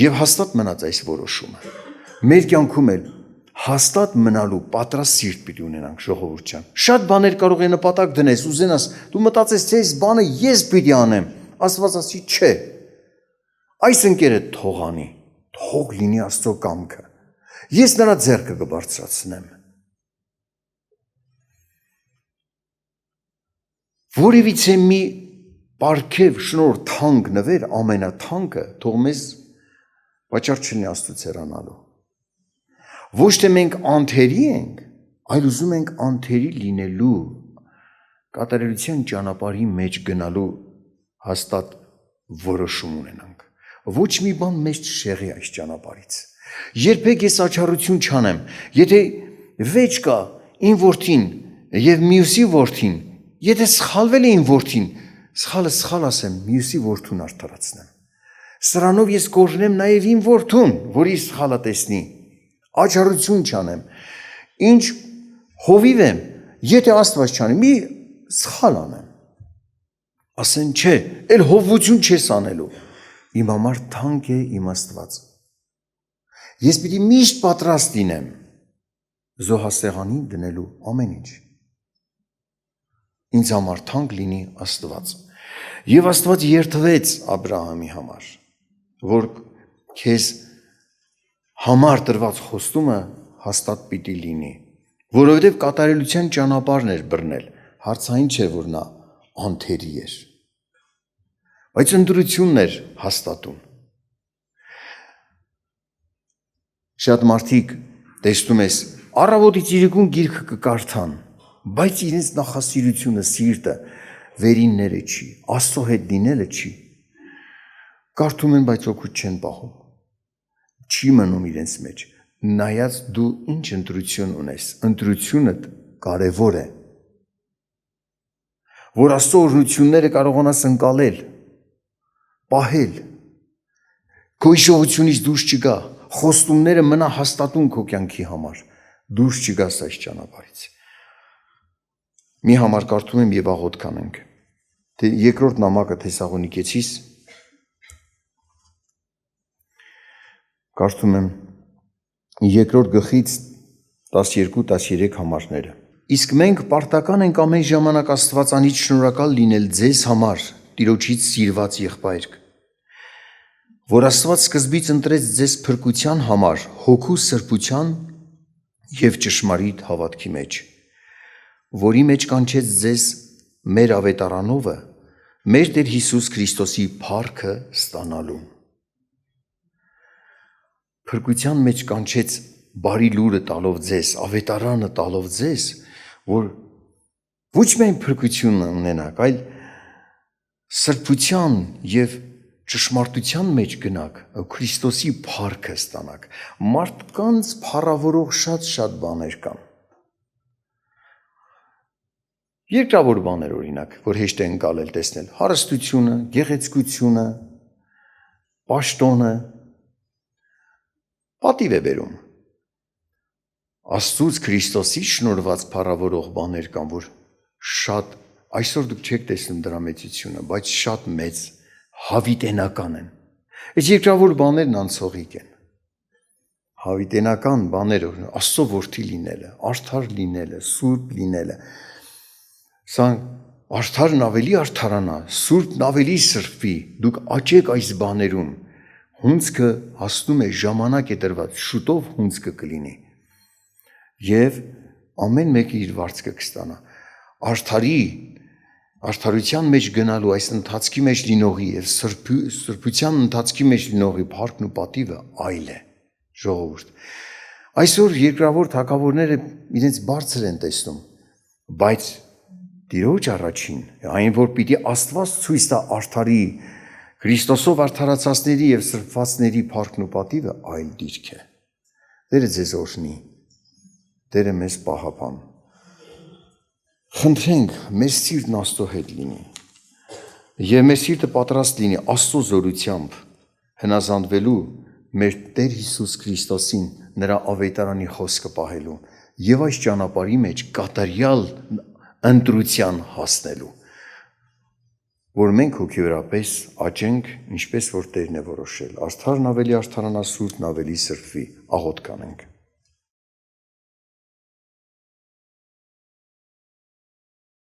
Եվ հաստատ մնաց այս որոշումը։ Մեր կյանքում էլ հաստատ մնալու պատրաստ սիրտ պիտի ունենանք ժողովուրդ ջան։ Շատ բաներ կարող է նպատակ դնես, ուզենաս, դու մտածես, թե այս բանը ես պիտի անեմ, Աստված ասի չէ։ Այս ընկերը թող անի, թող լինի Աստծո կամքը։ Ես նրա ձեռքը կբարձրացնեմ։ Որևիցե մի պարգև շնորհ թանկ նվեր, ամենաթանկը, թող մեզ վաճառ չլինի Աստծուց հեռանալու։ Ոչ թե մենք անթերի ենք, այլ ուզում ենք անթերի լինելու, կատարելության ճանապարհի մեջ գնալու հաստատ որոշում ունենանք։ Ոչ մի բան մեզ չշեղի այս ճանապարհից։ Երբեք ես աչառություն չանեմ, եթե վեճ կա իմ որդին եւ մյուսի որդին, եթե սխալվել է իմ որդին, սխալ ասեմ, մյուսի որդուն արդարացնեմ։ Սրանով ես կորժնեմ նաեւ իմ որդուն, որի սխալը տեսնի, աչառություն չանեմ։ Ինչ հովիվ եմ, եթե Աստված չանի, մի սխալ անեմ։ Ասեն չէ, էլ հովություն չես անելու։ Իմ համար թանկ է իմ Աստված։ Ես պիտի միշտ պատրաստ լինեմ զոհասեղանին դնելու ամեն ինչ։ Ինձ համար թանկ լինի Աստված։ Եվ Աստված երդվեց Աբրահամի համար, որ քեզ համար տրված խոստումը հաստատ պիտի լինի, որովհետև կատարելության ճանապարհն էր բռնել, հարցային չէր, որ նա անթերի էր, բայց ընտրությունն էր հաստատում։ Շատ մարդիկ տեսնում ես առավոտից իրիկուն գիրքը կկարդան, բայց իրենց նախասիրությունը, սիրտը վերինները չի, Աստծո հետ լինելը չի։ Կարդում են, բայց օգուտ չեն պահում։ Չի մնում իրենց մեջ։ Նայած դու ինչ ընտրություն ունես, ընտրությունդ կարևոր է, որ Աստծո օրհնությունները կարողանաս ընկալել, պահել, քո հիշողությունից դուրս չգա, խոստումները մնա հաստատուն քո կյանքի համար, դուրս չգաս այս ճանապարհից։ Մի համար կարդում եմ եւ աղոթք անենք։ Թե երկրորդ նամակը Թեսաղոնիկեցիս կարդում եմ երկրորդ գլխից 12-13 համարները։ Իսկ մենք պարտական ենք ամեն ժամանակ Աստվածանից շնորհակալ լինել ձեզ համար, Տիրոջից սիրված եղբայրք, որ Աստված սկզբից ընտրեց ձեզ փրկության համար, հոգու սրբության եւ ճշմարիտ հավատքի մեջ, որի մեջ կանչեց ձեզ մեր ավետարանովը, մեր Տեր Հիսուս Քրիստոսի փառքը ստանալու։ Փրկության մեջ կանչեց բարի լուրը տալով ձեզ, ավետարանը տալով ձեզ, որ ոչ միայն փրկություն ունենաք, այլ սրբության եւ ճշմարտության մեջ գնաք, Քրիստոսի փառքը ստանաք։ Մարդկանց փառավորող շատ բաներ կան։ Երկրավոր բաներ օրինակ, որ հեշտ է ընկալել տեսնել, հարստությունը, գեղեցկությունը, պաշտոնը, պատիվ է բերում։ Աստծուց Քրիստոսի շնորհված փառավորող բաներ կան, որ շատ, այսօր դուք չեք տեսնում դրա մեծությունը, բայց շատ մեծ հավիտենական են։ Այս երկրավոր բաներն անցողիկ են։ Հավիտենական բաները, Աստծո որդի լինելը, արդար լինելը, սուրբ լինելը, սա արդարն ավելի արդարանա, սուրբն ավելի սրբվի, դուք աճեք այս բաներում, հունձքը հասնում է, ժամանակ է տրված, շուտով հունձքը կլինի և ամեն մեկը իր վարձքը կստանա։ Արդարության մեջ գնալու այս ընթացքի մեջ լինողի և սրբության ընթացքի մեջ լինողի փառքն ու պատիվը այլ է, ժողովուրդ։ Այսօր երկրավոր թագավորները իրենց բարձր են տեսնում, բայց Տիրոջ առաջին, այն որ պիտի Աստված ցույց տա արդարի, Քրիստոսով արդարացածների և սրբվածների փառքն ու պատիվը այլ դիրք է։ Տերը ձեզ օրհնի, Տերը մեզ պահապան։ Խնդրենք, մեր սիրտն Աստծո հետ լինի և մեր սիրտը պատրաստ լինի Աստծո զորությամբ հնազանդվելու մեր Տեր Հիսուս Քրիստոսին, նրա ավետարանի խոսքը պահելու և այս ճանապարհի մեջ կատարյալ ընտրության հասնելու, որ մենք հոգևորապես աճենք, ինչպես որ Տերն է որոշել, արդարն ավելի արդարանա, սուրբն ավելի սրբվի, աղոթք անենք։